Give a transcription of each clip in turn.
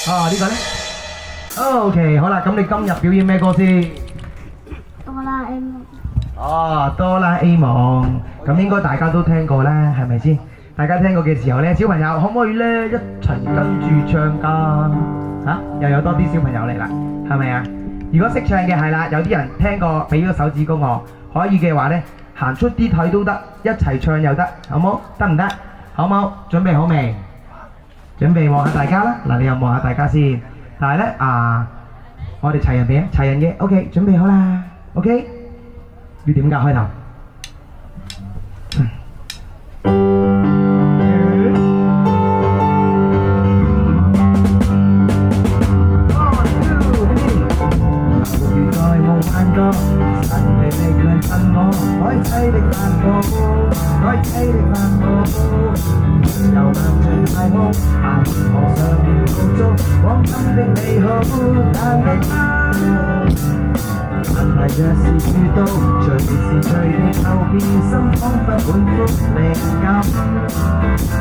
哦，呢個咧？OK，好啦，咁你今日表演咩歌先？哆啦 A 夢。哦，哆啦 A 夢，咁應該大家都聽過啦，係咪先？大家聽過嘅時候咧，小朋友可唔可以咧一齊跟住唱㗎？嚇，又有多啲小朋友嚟啦，係咪啊？如果識唱嘅係啦，有啲人聽過，俾個手指公我，可以嘅話咧，行出啲睇都得，一齊唱又得，好冇？得唔得？好冇？準備好未？準備望下大家啦，嗱你又望下大家先。但係咧我哋齊人未啊？齊人嘅，OK，準備好啦，OK。要點㗎開頭？神秘力量襯我，改砌的漫步，改砌的漫步，遊漫進太空，行河上面捕捉黃金的美好，但你但係若是遇到隨時隨地後變心，彷彿滿腹靈感，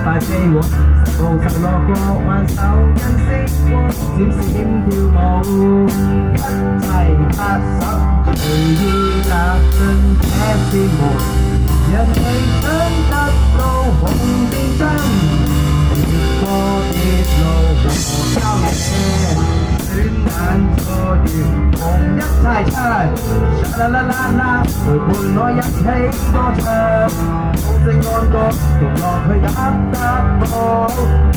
快飛往無實落過挽手跟星光閃閃跳舞，一齊拍手。隨意踏進這扇門，人未想得到紅變真，越過鐵路和郊野，轉眼錯遇同一齊唱，啦啦啦啦，陪伴我一起歌唱，好聲安歌，同樂去踏步，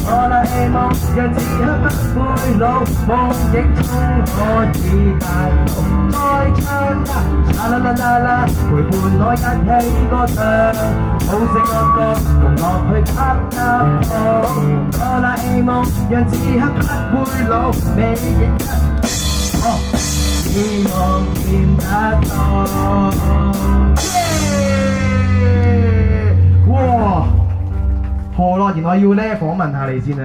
哆啦 A 夢讓此刻不會老，夢境中可以帶路，再唱呀，啦啦啦啦，陪伴我一起歌唱，好聲安歌，同樂去踏步，哆啦 A 夢讓此刻不會老，美景希望見得到。哇！何樂然，我要咧訪問下你先啦。